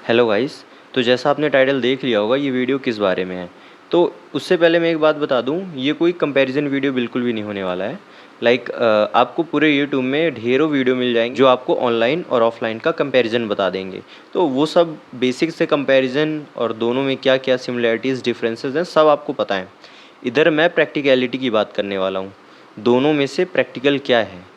Hello guys. तो जैसा आपने टाइटल देख लिया होगा, ये वीडियो किस बारे में है। तो उससे पहले मैं एक बात बता दूं, ये कोई कंपैरिजन वीडियो बिल्कुल भी नहीं होने वाला है। आपको पूरे यूट्यूब में ढेरों वीडियो मिल जाएंगे जो आपको ऑनलाइन और ऑफलाइन का कंपैरिजन बता देंगे। तो वो सब बेसिक से कंपैरिजन और दोनों में क्या क्या सिमिलैरिटीज़ डिफरेंसेस हैं सब आपको पता है। इधर मैं प्रैक्टिकलिटी की बात करने वाला हूँ, दोनों में से प्रैक्टिकल क्या है।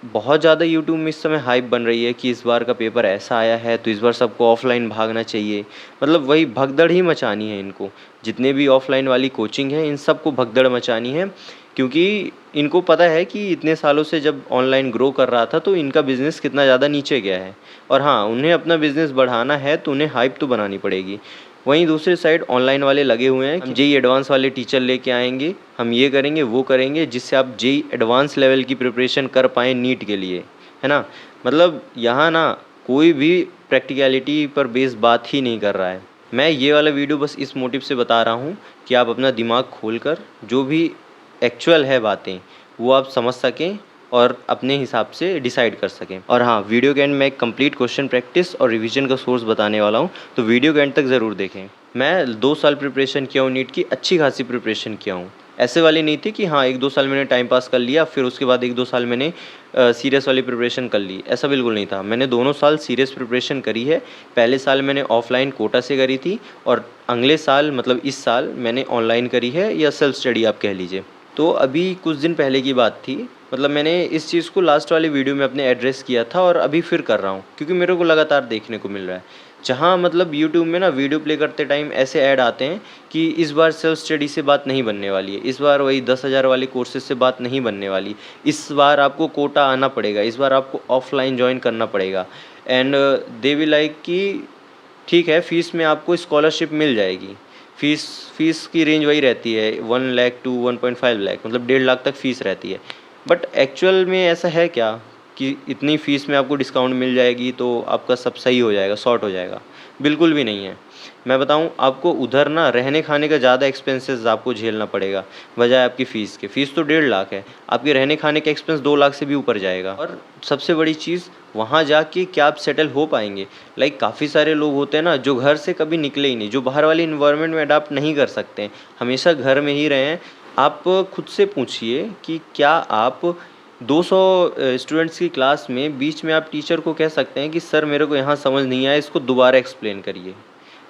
बहुत ज़्यादा यूट्यूब में इस समय हाइप बन रही है कि इस बार का पेपर ऐसा आया है तो इस बार सबको ऑफलाइन भागना चाहिए। मतलब वही भगदड़ ही मचानी है इनको। जितने भी ऑफलाइन वाली कोचिंग है इन सबको भगदड़ मचानी है, क्योंकि इनको पता है कि इतने सालों से जब ऑनलाइन ग्रो कर रहा था तो इनका बिज़नेस कितना ज़्यादा नीचे गया है। और हाँ, उन्हें अपना बिज़नेस बढ़ाना है तो उन्हें हाइप तो बनानी पड़ेगी। वहीं दूसरी साइड ऑनलाइन वाले लगे हुए हैं, हम जेई एडवांस वाले टीचर लेके आएंगे, हम ये करेंगे वो करेंगे जिससे आप जेई एडवांस लेवल की प्रिपरेशन कर पाएँ नीट के लिए, है ना। मतलब यहाँ ना कोई भी प्रैक्टिकलिटी पर बेस बात ही नहीं कर रहा है। मैं ये वाला वीडियो बस इस मोटिव से बता रहा हूँ कि आप अपना दिमाग खोलकर जो भी एक्चुअल है बातें वो आप समझ सकें और अपने हिसाब से डिसाइड कर सकें। और हाँ, वीडियो के एंड में एक कंप्लीट क्वेश्चन प्रैक्टिस और रिवीजन का सोर्स बताने वाला हूँ, तो वीडियो के एंड तक ज़रूर देखें। मैं 2 साल प्रिपरेशन किया हूँ नीट की, अच्छी खासी प्रिपरेशन किया हूँ। ऐसे वाली नहीं थी कि हाँ 1-2 साल मैंने टाइम पास कर लिया फिर उसके बाद 1-2 साल मैंने सीरियस वाली प्रिपरेशन कर ली, ऐसा बिल्कुल नहीं था। मैंने दोनों साल सीरियस प्रिपरेशन करी है। पहले साल मैंने ऑफलाइन कोटा से करी थी और अगले साल मतलब इस साल मैंने ऑनलाइन करी है, या सेल्फ स्टडी आप कह लीजिए। तो अभी कुछ दिन पहले की बात थी, मतलब मैंने इस चीज़ को लास्ट वाली वीडियो में अपने एड्रेस किया था और अभी फिर कर रहा हूँ क्योंकि मेरे को लगातार देखने को मिल रहा है। जहाँ मतलब यूट्यूब में ना वीडियो प्ले करते टाइम ऐसे ऐड आते हैं कि इस बार सेल्फ स्टडी से बात नहीं बनने वाली है, इस बार वही 10,000 वाले कोर्सेज से बात नहीं बनने वाली, इस बार आपको कोटा आना पड़ेगा, इस बार आपको ऑफलाइन ज्वाइन करना पड़ेगा। एंड दे विल लाइक कि ठीक है, फ़ीस में आपको स्कॉलरशिप मिल जाएगी। फ़ीस की रेंज वही रहती है 1 लाख टू 1.5 लाख, मतलब 1.5 लाख तक फ़ीस रहती है। बट एक्चुअल में ऐसा है क्या कि इतनी फ़ीस में आपको डिस्काउंट मिल जाएगी तो आपका सब सही हो जाएगा, सॉर्ट हो जाएगा? बिल्कुल भी नहीं है। मैं बताऊँ आपको, उधर ना रहने खाने का ज़्यादा एक्सपेंसेस आपको झेलना पड़ेगा बजाय आपकी फ़ीस के। फ़ीस तो 1.5 लाख है, आपके रहने खाने का एक्सपेंस 2 लाख से भी ऊपर जाएगा। और सबसे बड़ी चीज़, वहाँ जाके क्या आप सेटल हो पाएंगे? काफ़ी सारे लोग होते हैं ना जो घर से कभी निकले ही नहीं, जो बाहर वाले इन्वायरमेंट में अडाप्ट नहीं कर सकते हैं, हमेशा घर में ही रहे हैं। आप खुद से पूछिए कि क्या आप 200 स्टूडेंट्स की क्लास में बीच में आप टीचर को कह सकते हैं कि सर मेरे को यहाँ समझ नहीं आया, इसको दोबारा एक्सप्लेन करिए?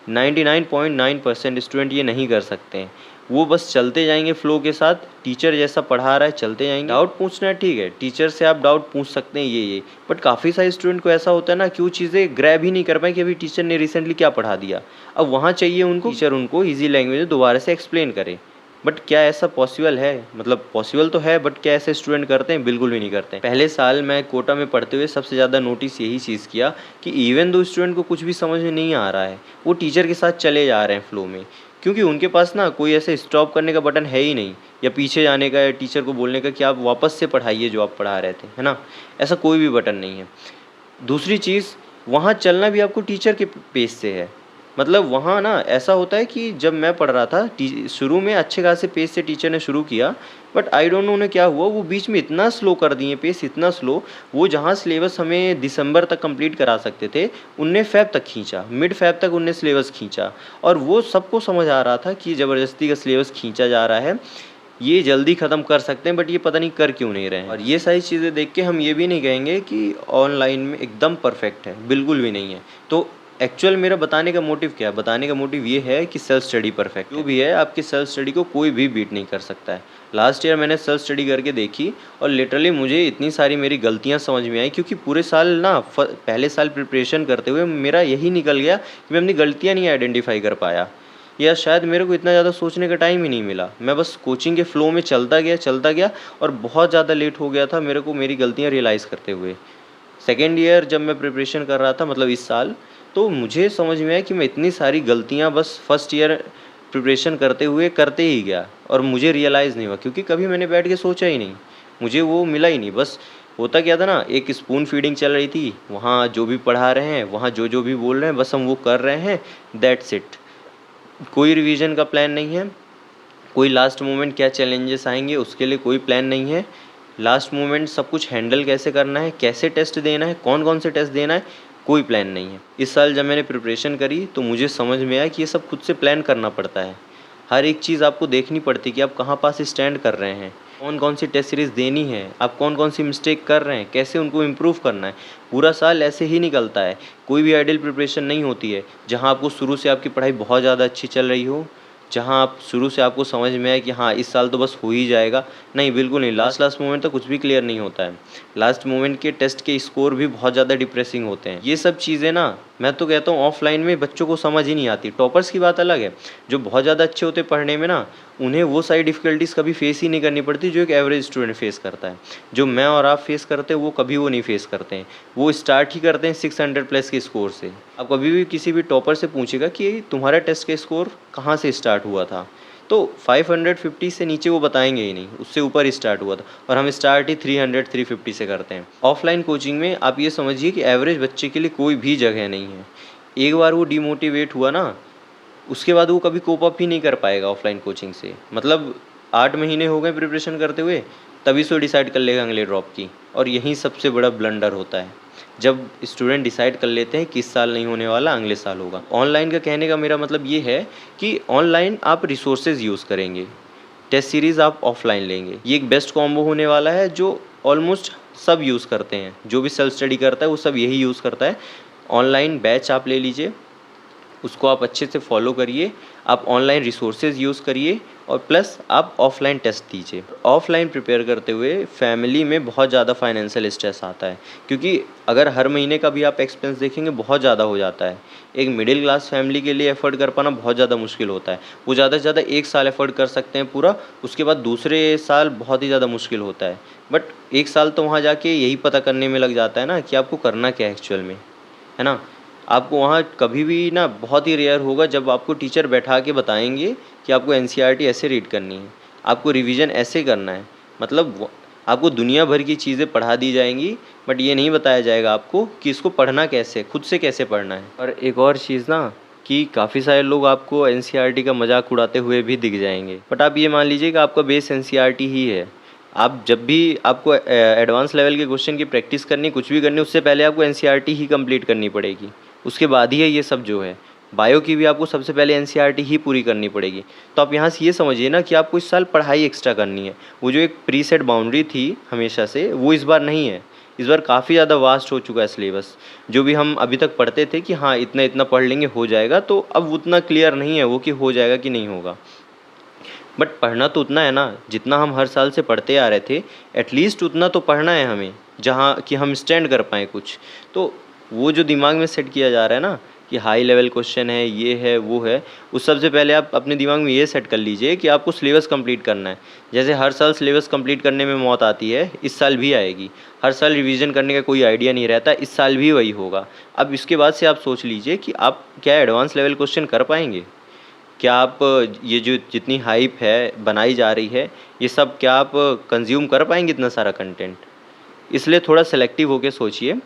99.9% स्टूडेंट ये नहीं कर सकते हैं। वो बस चलते जाएंगे फ़्लो के साथ, टीचर जैसा पढ़ा रहा है चलते जाएंगे। डाउट पूछना है ठीक है, टीचर से आप डाउट पूछ सकते हैं ये, बट काफ़ी सारे स्टूडेंट को ऐसा होता है ना कि वो चीज़ें ग्रैब ही नहीं कर पाए कि अभी टीचर ने रिसेंटली क्या पढ़ा दिया। अब वहाँ चाहिए उनको टीचर उनको ईजी लैंग्वेज में दोबारा से एक्सप्लेन करे। बट क्या ऐसा पॉसिबल है? मतलब पॉसिबल तो है, बट क्या ऐसे स्टूडेंट करते हैं? बिल्कुल भी नहीं करते हैं। पहले साल मैं कोटा में पढ़ते हुए सबसे ज़्यादा नोटिस यही चीज़ किया कि इवन दो स्टूडेंट को कुछ भी समझ में नहीं आ रहा है, वो टीचर के साथ चले जा रहे हैं फ़्लो में, क्योंकि उनके पास ना कोई ऐसे स्टॉप करने का बटन है ही नहीं, या पीछे जाने का, या टीचर को बोलने का कि आप वापस से पढ़ाइए जो आप पढ़ा रहे थे, है ना। ऐसा कोई भी बटन नहीं है। दूसरी चीज़, वहाँ चलना भी आपको टीचर के पेस से है। मतलब वहाँ ना ऐसा होता है कि जब मैं पढ़ रहा था शुरू में अच्छे खासे पेस से टीचर ने शुरू किया, बट आई डोंट नो उन्हें क्या हुआ, वो बीच में इतना स्लो कर दिए, पेस इतना स्लो, वो जहाँ सिलेबस हमें दिसंबर तक कंप्लीट करा सकते थे उनने फ़ेब तक खींचा, मिड फ़ेब तक उनने सिलेबस खींचा। और वो सबको समझ आ रहा था कि ज़बरदस्ती का सिलेबस खींचा जा रहा है, ये जल्दी ख़त्म कर सकते हैं, बट ये पता नहीं कर क्यों नहीं रहे हैं। और ये सारी चीज़ें देख के हम ये भी नहीं कहेंगे कि ऑनलाइन में एकदम परफेक्ट है, बिल्कुल भी नहीं है। तो एक्चुअल मेरा बताने का मोटिव क्या है? बताने का मोटिव ये है कि सेल्फ स्टडी परफेक्ट जो भी है, आपकी सेल्फ स्टडी को कोई भी बीट नहीं कर सकता है। लास्ट ईयर मैंने सेल्फ स्टडी करके देखी और लिटरली मुझे इतनी सारी मेरी गलतियाँ समझ में आई, क्योंकि पूरे साल ना पहले साल प्रिपरेशन करते हुए मेरा यही निकल गया कि मैं अपनी गलतियाँ नहीं आइडेंटिफाई कर पाया, या शायद मेरे को इतना ज़्यादा सोचने का टाइम ही नहीं मिला। मैं बस कोचिंग के फ़्लो में चलता गया और बहुत ज़्यादा लेट हो गया था मेरे को मेरी गलतियाँ रियलाइज़ करते हुए। सेकेंड ईयर जब मैं प्रिपरेशन कर रहा था, मतलब इस साल, तो मुझे समझ में आया कि मैं इतनी सारी गलतियाँ बस फर्स्ट ईयर प्रिपरेशन करते हुए करते ही गया और मुझे रियलाइज़ नहीं हुआ, क्योंकि कभी मैंने बैठ के सोचा ही नहीं, मुझे वो मिला ही नहीं। बस होता क्या था ना, एक स्पून फीडिंग चल रही थी, वहाँ जो भी पढ़ा रहे हैं, वहाँ जो भी बोल रहे हैं, बस हम वो कर रहे हैं, दैट्स इट। कोई रिवीजन का प्लान नहीं है, कोई लास्ट मोमेंट क्या चैलेंजेस आएंगे उसके लिए कोई प्लान नहीं है। लास्ट मोमेंट सब कुछ हैंडल कैसे करना है, कैसे टेस्ट देना है, कौन कौन से टेस्ट देना है, कोई प्लान नहीं है। इस साल जब मैंने प्रिपरेशन करी तो मुझे समझ में आया कि ये सब खुद से प्लान करना पड़ता है। हर एक चीज़ आपको देखनी पड़ती है कि आप कहाँ पास स्टैंड कर रहे हैं, कौन-कौन सी टेस्ट सीरीज़ देनी है, आप कौन-कौन सी मिस्टेक कर रहे हैं, कैसे उनको इम्प्रूव करना है। पूरा साल ऐसे ही निकलता है। कोई भी आइडियल प्रिपरेशन नहीं होती है, जहाँ आपको शुरू से आपकी पढ़ाई बहुत ज़्यादा अच्छी चल रही हो, जहाँ आप शुरू से आपको समझ में आए कि हाँ, इस साल तो बस हो ही जाएगा। नहीं, बिल्कुल नहीं, लास्ट मोमेंट तक कुछ भी क्लियर नहीं होता है। लास्ट मोमेंट के टेस्ट के स्कोर भी बहुत ज़्यादा डिप्रेसिंग होते हैं। ये सब चीज़ें ना मैं तो कहता हूँ ऑफ़लाइन में बच्चों को समझ ही नहीं आती। टॉपर्स की बात अलग है, जो बहुत ज़्यादा अच्छे होते हैं पढ़ने में ना, उन्हें वो सारी डिफ़िकल्टीज़ कभी फ़ेस ही नहीं करनी पड़ती जो एक एवरेज स्टूडेंट फ़ेस करता है। जो मैं और आप फ़ेस करते हैं वो कभी वो नहीं फ़ेस करते हैं। वो स्टार्ट ही करते हैं 600 प्लस के स्कोर से। आप कभी भी किसी भी टॉपर से पूछिएगा कि तुम्हारा टेस्ट का स्कोर कहाँ से स्टार्ट हुआ था? तो 550 से नीचे वो बताएँगे ही नहीं, उससे ऊपर ही स्टार्ट हुआ था और हम स्टार्ट ही 300-350 से करते हैं। ऑफ़लाइन कोचिंग में आप ये समझिए कि एवरेज बच्चे के लिए कोई भी जगह नहीं है। एक बार वो डिमोटिवेट हुआ ना, उसके बाद वो कभी कोप अप ही नहीं कर पाएगा ऑफ़लाइन कोचिंग से। मतलब 8 महीने हो गए प्रिपरेशन करते हुए, तभी से वो डिसाइड कर लेगा अगले ड्रॉप की, और यही सबसे बड़ा ब्लंडर होता है। जब स्टूडेंट डिसाइड कर लेते हैं कि इस साल नहीं होने वाला, अगले साल होगा। ऑनलाइन का कहने का मेरा मतलब ये है कि ऑनलाइन आप रिसोर्सेज़ यूज़ करेंगे, टेस्ट सीरीज़ आप ऑफ़लाइन लेंगे। ये एक बेस्ट कॉम्बो होने वाला है जो ऑलमोस्ट सब यूज़ करते हैं। जो भी सेल्फ स्टडी करता है वो सब यही यूज़ करता है। ऑनलाइन बैच आप ले लीजिए, उसको आप अच्छे से फॉलो करिए, आप ऑनलाइन रिसोर्सेज यूज़ करिए और प्लस आप ऑफ़लाइन टेस्ट दीजिए। ऑफ़लाइन प्रिपेयर करते हुए फैमिली में बहुत ज़्यादा फाइनेंशियल स्ट्रेस आता है, क्योंकि अगर हर महीने का भी आप एक्सपेंस देखेंगे बहुत ज़्यादा हो जाता है। एक मिडिल क्लास फैमिली के लिए एफ़ोर्ड कर पाना बहुत ज़्यादा मुश्किल होता है। वो ज़्यादा से ज़्यादा 1 साल एफ़ोर्ड कर सकते हैं पूरा, उसके बाद दूसरे साल बहुत ही ज़्यादा मुश्किल होता है। बट 1 साल तो वहाँ जाके यही पता करने में लग जाता है ना कि आपको करना क्या है एक्चुअल में, है ना? आपको वहाँ कभी भी ना, बहुत ही रेयर होगा जब आपको टीचर बैठा के बताएँगे कि आपको एनसीईआरटी ऐसे रीड करनी है, आपको रिवीजन ऐसे करना है। मतलब आपको दुनिया भर की चीज़ें पढ़ा दी जाएँगी, बट ये नहीं बताया जाएगा आपको कि इसको पढ़ना कैसे है, खुद से कैसे पढ़ना है। और एक और चीज़ ना, कि काफ़ी सारे लोग आपको एनसीईआरटी का मज़ाक उड़ाते हुए भी दिख जाएँगे। बट आप ये मान लीजिए कि आपका बेस एनसीईआरटी ही है। आप जब भी आपको एडवांस लेवल के क्वेश्चन की प्रैक्टिस करनी, कुछ भी करनी, उससे पहले आपको एनसीईआरटी ही कंप्लीट करनी पड़ेगी। उसके बाद ही है ये सब जो है। बायो की भी आपको सबसे पहले एनसीईआरटी ही पूरी करनी पड़ेगी। तो आप यहाँ से ये समझिए ना कि आपको इस साल पढ़ाई एक्स्ट्रा करनी है। वो जो एक प्रीसेट बाउंड्री थी हमेशा से, वो इस बार नहीं है। इस बार काफ़ी ज़्यादा वास्ट हो चुका है सिलेबस। जो भी हम अभी तक पढ़ते थे कि हाँ, इतना-इतना पढ़ लेंगे हो जाएगा, तो अब उतना क्लियर नहीं है वो कि हो जाएगा कि नहीं होगा। बट पढ़ना तो उतना है ना, जितना हम हर साल से पढ़ते आ रहे थे, एटलीस्ट उतना तो पढ़ना है हमें, जहाँ कि हम स्टैंड कर पाएँ कुछ। तो वो जो दिमाग में सेट किया जा रहा है ना कि हाई लेवल क्वेश्चन है, ये है, वो है, उस सबसे पहले आप अपने दिमाग में ये सेट कर लीजिए कि आपको सिलेबस कंप्लीट करना है। जैसे हर साल सिलेबस कंप्लीट करने में मौत आती है, इस साल भी आएगी। हर साल रिवीजन करने का कोई आइडिया नहीं रहता, इस साल भी वही होगा। अब इसके बाद से आप सोच लीजिए कि आप क्या एडवांस लेवल क्वेश्चन कर पाएँगे? क्या आप ये जो जितनी हाइप है बनाई जा रही है, ये सब क्या आप कंज़्यूम कर पाएँगे इतना सारा कंटेंट? इसलिए थोड़ा सेलेक्टिव होके सोचिए।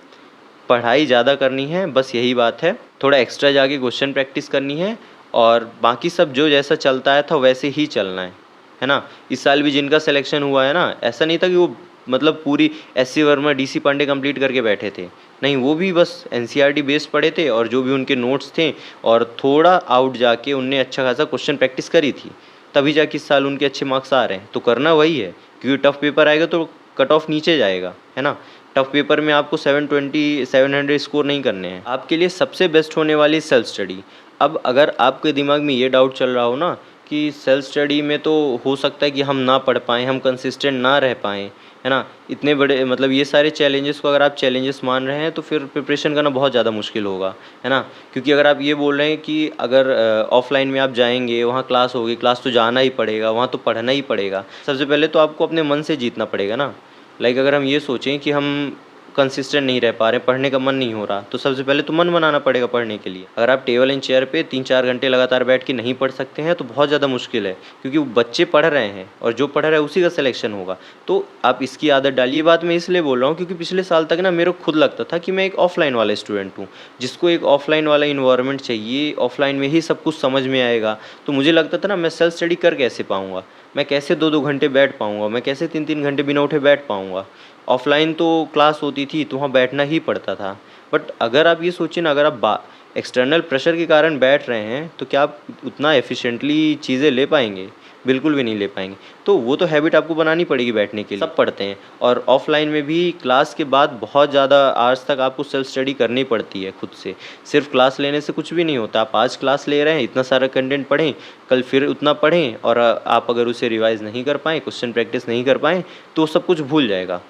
पढ़ाई ज़्यादा करनी है, बस यही बात है। थोड़ा एक्स्ट्रा जाके क्वेश्चन प्रैक्टिस करनी है और बाकी सब जो जैसा चलता आया था वैसे ही चलना है ना? इस साल भी जिनका सिलेक्शन हुआ है ना, ऐसा नहीं था कि वो मतलब पूरी S C Verma, D C Pandey complete करके बैठे थे। नहीं, वो भी बस एनसीईआरटी बेस्ड पढ़े थे और जो भी उनके नोट्स थे, और थोड़ा आउट जाके उनने अच्छा खासा क्वेश्चन प्रैक्टिस करी थी, तभी जाके इस साल उनके अच्छे मार्क्स आ रहे हैं। तो करना वही है, क्योंकि टफ पेपर आएगा तो कट ऑफ नीचे जाएगा, है ना? टफ पेपर में आपको 720 700 स्कोर नहीं करने हैं। आपके लिए सबसे बेस्ट होने वाली सेल्फ स्टडी। अब अगर आपके दिमाग में ये डाउट चल रहा हो ना कि सेल्फ स्टडी में तो हो सकता है कि हम ना पढ़ पाएँ, हम कंसिस्टेंट ना रह पाएँ, है ना? इतने बड़े मतलब ये सारे चैलेंजेस को अगर आप चैलेंजेस मान रहे हैं तो फिर प्रिपरेशन करना बहुत ज़्यादा मुश्किल होगा, है ना? क्योंकि अगर आप ये बोल रहे हैं कि अगर ऑफ़लाइन में आप जाएँगे, वहाँ क्लास होगी, क्लास तो जाना ही पड़ेगा, वहाँ तो पढ़ना ही पड़ेगा। सबसे पहले तो आपको अपने मन से जीतना पड़ेगा ना। लाइक अगर हम ये सोचें कि हम कंसिस्टेंट नहीं रह पा रहे, पढ़ने का मन नहीं हो रहा, तो सबसे पहले तो मन बनाना पड़ेगा पढ़ने के लिए। अगर आप टेबल एंड चेयर पे 3-4 घंटे लगातार बैठ के नहीं पढ़ सकते हैं तो बहुत ज़्यादा मुश्किल है, क्योंकि वो बच्चे पढ़ रहे हैं और जो पढ़ रहा है उसी का सिलेक्शन होगा। तो आप इसकी आदत डालिए। ये बात मैं इसलिए बोल रहा हूँ क्योंकि पिछले साल तक ना मेरे को खुद लगता था कि मैं एक ऑफ़लाइन वाला स्टूडेंट हूँ, जिसको एक ऑफ़लाइन वाला इन्वायरमेंट चाहिए, ऑफ़लाइन में ही सब कुछ समझ में आएगा। तो मुझे लगता था ना, मैं सेल्फ स्टडी कर कैसे पाऊँगा? मैं कैसे 2-2 घंटे बैठ पाऊँगा? मैं कैसे 3-3 घंटे बिना उठे बैठ पाऊँगा? ऑफ़लाइन तो क्लास होती थी तो वहाँ बैठना ही पड़ता था। बट अगर आप ये सोचिए ना, अगर आप एक्सटर्नल प्रेशर के कारण बैठ रहे हैं तो क्या आप उतना एफिशिएंटली चीज़ें ले पाएंगे? बिल्कुल भी नहीं ले पाएंगे। तो वो तो हैबिट आपको बनानी पड़ेगी बैठने के लिए। सब पढ़ते हैं, और ऑफलाइन में भी क्लास के बाद बहुत ज़्यादा आवर्स तक आपको सेल्फ स्टडी करनी पड़ती है खुद से। सिर्फ क्लास लेने से कुछ भी नहीं होता। आप आज क्लास ले रहे हैं, इतना सारा कंटेंट पढ़ें, कल फिर उतना पढ़ें, और आप अगर उसे रिवाइज़ नहीं कर पाएँ, क्वेश्चन प्रैक्टिस नहीं कर पाएँ, तो सब कुछ भूल जाएगा।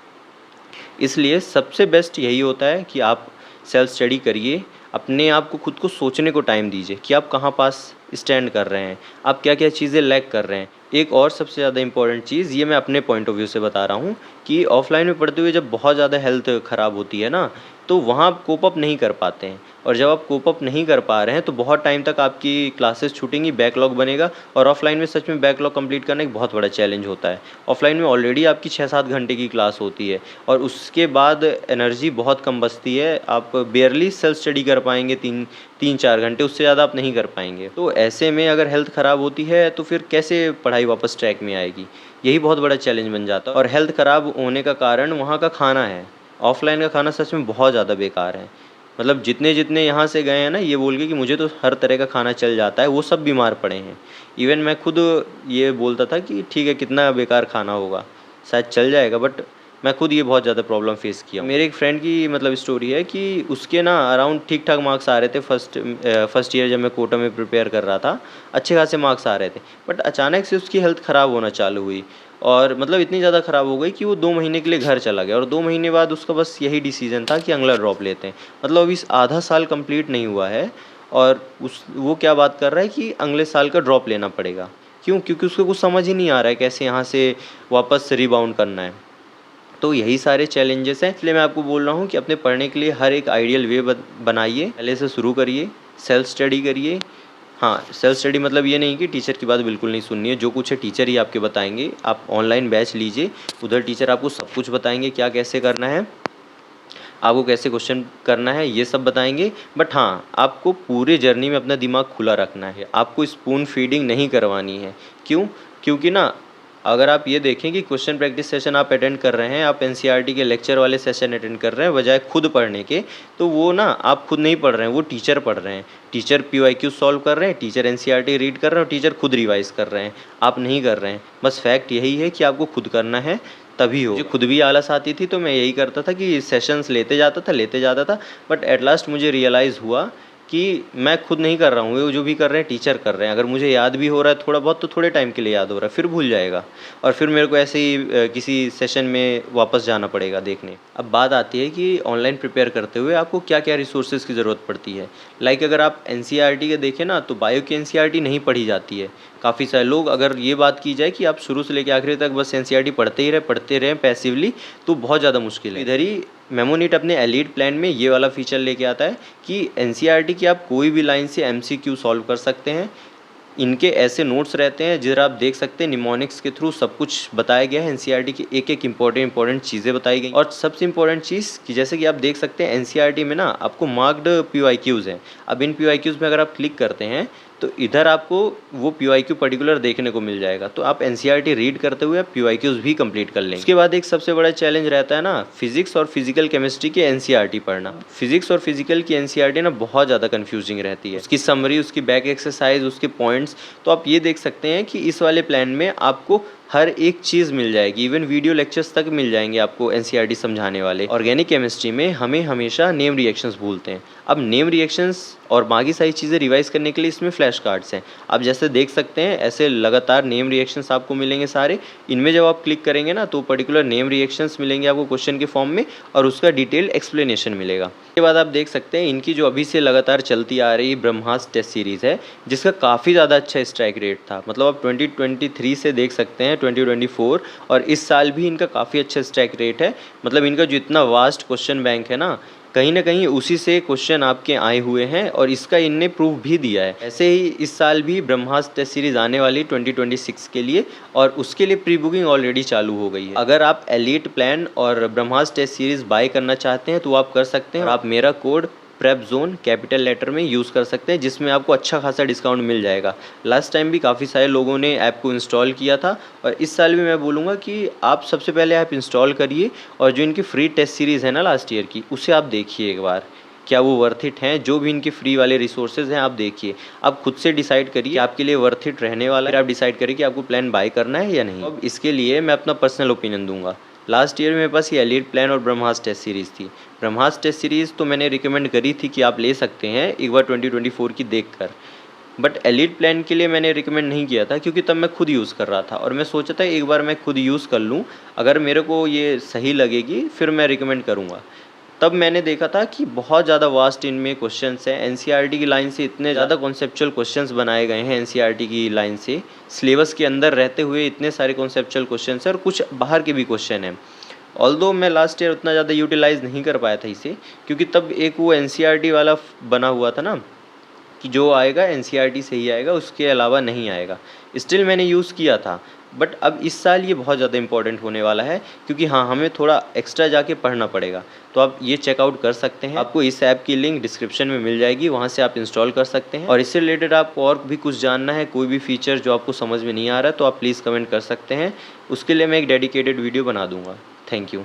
इसलिए सबसे बेस्ट यही होता है कि आप सेल्फ स्टडी करिए, अपने आप को खुद को सोचने को टाइम दीजिए कि आप कहाँ पास स्टैंड कर रहे हैं, आप क्या क्या चीज़ें लैक कर रहे हैं। एक और सबसे ज़्यादा इम्पॉर्टेंट चीज़, ये मैं अपने पॉइंट ऑफ व्यू से बता रहा हूँ, कि ऑफलाइन में पढ़ते हुए जब बहुत ज़्यादा हेल्थ ख़राब होती है ना, तो वहाँ आप कोप अप नहीं कर पाते हैं, और जब आप कोप अप नहीं कर पा रहे हैं तो बहुत टाइम तक आपकी क्लासेस छूटेंगी, बैकलॉग बनेगा। और ऑफलाइन में सच में बैकलॉग कंप्लीट करना एक बहुत बड़ा चैलेंज होता है। ऑफलाइन में ऑलरेडी आपकी 6-7 घंटे की क्लास होती है, और उसके बाद एनर्जी बहुत कम बचती है। आप बेयरली सेल्फ स्टडी कर पाएंगे 3-4 घंटे, उससे ज़्यादा आप नहीं कर पाएंगे। तो ऐसे में अगर हेल्थ ख़राब होती है तो फिर कैसे पढ़ाई वापस ट्रैक में आएगी? यही बहुत बड़ा चैलेंज बन जाता है। और हेल्थ ख़राब होने का कारण वहाँ का खाना है। ऑफलाइन का खाना सच में बहुत ज़्यादा बेकार है। मतलब जितने यहाँ से गए हैं ना, ये बोल के कि मुझे तो हर तरह का खाना चल जाता है, वो सब बीमार पड़े हैं। इवन मैं खुद ये बोलता था कि ठीक है, कितना बेकार खाना होगा, शायद चल जाएगा, बट मैं खुद ये बहुत ज़्यादा प्रॉब्लम फेस किया। मेरे एक फ्रेंड की मतलब स्टोरी है कि उसके ना अराउंड ठीक ठाक मार्क्स आ रहे थे फर्स्ट ईयर, जब मैं कोटा में प्रिपेयर कर रहा था, अच्छे खासे मार्क्स आ रहे थे। बट अचानक से उसकी हेल्थ ख़राब होना चालू हुई, और मतलब इतनी ज़्यादा ख़राब हो गई कि वो 2 महीने के लिए घर चला गया, और 2 महीने बाद उसका बस यही डिसीजन था कि अगला ड्रॉप लेते हैं। मतलब अभी आधा साल कंप्लीट नहीं हुआ है, और वो क्या बात कर रहा है कि अगले साल का ड्रॉप लेना पड़ेगा। क्यों? क्योंकि उसको कुछ समझ ही नहीं आ रहा है कैसे यहाँ से वापस रिबाउंड करना है। तो यही सारे चैलेंजेस हैं, इसलिए मैं आपको बोल रहा हूँ कि अपने पढ़ने के लिए हर एक आइडियल वे बनाइए, पहले से शुरू करिए, सेल्फ स्टडी करिए। हाँ, सेल्फ स्टडी मतलब ये नहीं कि टीचर की बात बिल्कुल नहीं सुननी है, जो कुछ है टीचर ही आपके बताएंगे। आप ऑनलाइन बैच लीजिए, उधर टीचर आपको सब कुछ बताएंगे, क्या कैसे करना है, आपको कैसे क्वेश्चन करना है, ये सब बताएंगे। बट हाँ, आपको पूरे जर्नी में अपना दिमाग खुला रखना है, आपको स्पून फीडिंग नहीं करवानी है। क्यों? क्योंकि ना, अगर आप ये देखें कि क्वेश्चन प्रैक्टिस सेशन आप अटेंड कर रहे हैं, आप एनसीईआरटी के लेक्चर वाले सेशन अटेंड कर रहे हैं बजाय खुद पढ़ने के, तो वो ना आप खुद नहीं पढ़ रहे हैं, वो टीचर पढ़ रहे हैं। टीचर पीवाईक्यू सॉल्व कर रहे हैं, टीचर एनसीईआरटी रीड कर रहे हैं, और टीचर खुद रिवाइज कर रहे हैं, आप नहीं कर रहे हैं। बस फैक्ट यही है कि आपको खुद करना है, तभी हो। मुझे खुद भी आलस आती थी, तो मैं यही करता था कि सेशंस लेते जाता था, बट एट लास्ट मुझे रियलाइज़ हुआ कि मैं खुद नहीं कर रहा हूँ, वो जो भी कर रहे हैं टीचर कर रहे हैं। अगर मुझे याद भी हो रहा है थोड़ा बहुत, तो थोड़े टाइम के लिए याद हो रहा है, फिर भूल जाएगा, और फिर मेरे को ऐसे ही किसी सेशन में वापस जाना पड़ेगा देखने। अब बात आती है कि ऑनलाइन प्रिपेयर करते हुए आपको क्या क्या रिसोर्सेज की ज़रूरत पड़ती है। लाइक अगर आप एनसीईआरटी के देखें ना, तो बायो की एनसीईआरटी नहीं पढ़ी जाती है। काफ़ी सारे लोग, अगर ये बात की जाए कि आप शुरू से लेकर आखिरी तक बस एनसीईआरटी पढ़ते ही रहें पैसिवली, तो बहुत ज़्यादा मुश्किल है। इधर ही मेमोनीट अपने एलीट प्लान में ये वाला फीचर लेके आता है कि एनसीईआरटी की आप कोई भी लाइन से एमसीक्यू सॉल्व कर सकते हैं। इनके ऐसे नोट्स रहते हैं जिधर आप देख सकते हैं निमोनिक्स के थ्रू सब कुछ बताया गया है, एनसीईआरटी की एक एक इंपॉर्टेंट चीज़ें बताई गई। और सबसे इंपॉर्टेंट चीज़ कि जैसे कि आप देख सकते हैं एनसीईआरटी में ना आपको मार्क्ड पीवाईक्यूज़ हैं। अब इन पीवाईक्यूज़ में अगर आप क्लिक करते हैं तो इधर आपको वो पीवाईक्यू पर्टिकुलर देखने को मिल जाएगा, तो आप एनसीईआरटी रीड करते हुए आप पीवाईक्यूज़ भी कंप्लीट कर लेंगे। उसके बाद एक सबसे बड़ा चैलेंज रहता है ना, फिजिक्स और फिजिकल केमिस्ट्री की एनसीईआरटी पढ़ना। फिजिक्स और फिजिकल की एनसीईआरटी ना बहुत ज़्यादा कन्फ्यूजिंग रहती है, उसकी समरी, उसकी बैक एक्सरसाइज, उसके पॉइंट्स। तो आप ये देख सकते हैं कि इस वाले प्लान में आपको हर एक चीज़ मिल जाएगी, इवन वीडियो लेक्चर्स तक मिल जाएंगे आपको एनसीईआरटी समझाने वाले। ऑर्गेनिक केमिस्ट्री में हमें हमेशा नेम रिएक्शंस भूलते हैं। अब नेम रिएक्शंस और बाकी सारी चीज़ें रिवाइज करने के लिए इसमें फ्लैश कार्ड्स हैं। आप जैसे देख सकते हैं ऐसे लगातार नेम रिएक्शंस आपको मिलेंगे सारे। इनमें जब आप क्लिक करेंगे ना, तो पर्टिकुलर नेम रिएक्शंस मिलेंगे आपको क्वेश्चन के फॉर्म में, और उसका डिटेल्ड एक्सप्लेनेशन मिलेगा। उसके बाद आप देख सकते हैं इनकी जो अभी से लगातार चलती आ रही ब्रह्मास्त्र टेस्ट सीरीज़ है, जिसका काफ़ी ज़्यादा अच्छा स्ट्राइक रेट था। मतलब आप 2023 से देख सकते हैं 2024, और इस साल भी इनका काफ़ी अच्छा स्ट्राइक रेट है। मतलब इनका जो इतना वास्ट क्वेश्चन बैंक है ना कहीं उसी से क्वेश्चन आपके आए हुए हैं, और इसका इनने प्रूफ भी दिया है। ऐसे ही इस साल भी ब्रह्मास्त्र टेस्ट सीरीज़ आने वाली 2026 के लिए, और उसके लिए प्री बुकिंग ऑलरेडी चालू हो गई है। अगर आप एलीट प्लान और ब्रह्मास्त्र टेस्ट सीरीज़ बाय करना चाहते हैं तो आप कर सकते हैं, और आप मेरा code prep zone capital letter में यूज़ कर सकते हैं, जिसमें आपको अच्छा खासा डिस्काउंट मिल जाएगा। लास्ट टाइम भी काफ़ी सारे लोगों ने ऐप को इंस्टॉल किया था, और इस साल भी मैं बोलूँगा कि आप सबसे पहले ऐप इंस्टॉल करिए, और जो इनकी फ्री टेस्ट सीरीज़ है ना लास्ट ईयर की, उसे आप देखिए एक बार। क्या वो वर्थ इट हैं? जो भी इनके फ्री वाले रिसोर्सेज़ हैं आप देखिए। आप खुद से डिसाइड करिए आपके लिए वर्थ इट रहने वाला है, फिर आप डिसाइड करिए कि आपको प्लान बाय करना है या नहीं। अब इसके लिए मैं अपना पर्सनल ओपिनियन दूँगा। लास्ट ईयर मेरे पास ये एलीट प्लान और ब्रह्मास्त्र टेस्ट सीरीज़ थी। ब्रह्मास्त्र टेस्ट सीरीज़ तो मैंने रिकमेंड करी थी कि आप ले सकते हैं एक बार 2024 की देखकर। बट एलीट प्लान के लिए मैंने रिकमेंड नहीं किया था क्योंकि तब मैं खुद यूज़ कर रहा था और मैं सोचा था एक बार मैं खुद यूज़ कर लूँ, अगर मेरे को ये सही लगेगी फिर मैं रिकमेंड करूँगा। तब मैंने देखा था कि बहुत ज़्यादा वास्ट इनमें क्वेश्चंस हैं। एनसीईआरटी की लाइन से इतने ज़्यादा कॉन्सेप्चुअल क्वेश्चंस बनाए गए हैं एनसीईआरटी की लाइन से, सिलेबस के अंदर रहते हुए इतने सारे कॉन्सेप्चुअल क्वेश्चंस हैं और कुछ बाहर के भी क्वेश्चन हैं। ऑल्दो मैं लास्ट ईयर उतना ज़्यादा यूटिलाइज़ नहीं कर पाया था इसे, क्योंकि तब एक वो एनसीईआरटी वाला बना हुआ था ना कि जो आएगा एनसीईआरटी से ही आएगा, उसके अलावा नहीं आएगा। स्टिल मैंने यूज़ किया था, बट अब इस साल ये बहुत ज़्यादा इंपॉर्टेंट होने वाला है क्योंकि हाँ, हमें थोड़ा एक्स्ट्रा जाके पढ़ना पड़ेगा। तो आप ये चेकआउट कर सकते हैं। आपको इस ऐप की लिंक डिस्क्रिप्शन में मिल जाएगी, वहाँ से आप इंस्टॉल कर सकते हैं। और इससे रिलेटेड आपको और भी कुछ जानना है, कोई भी फीचर जो आपको समझ में नहीं आ रहा है, तो आप प्लीज़ कमेंट कर सकते हैं। उसके लिए मैं एक डेडिकेटेड वीडियो बना दूँगा। Thank you.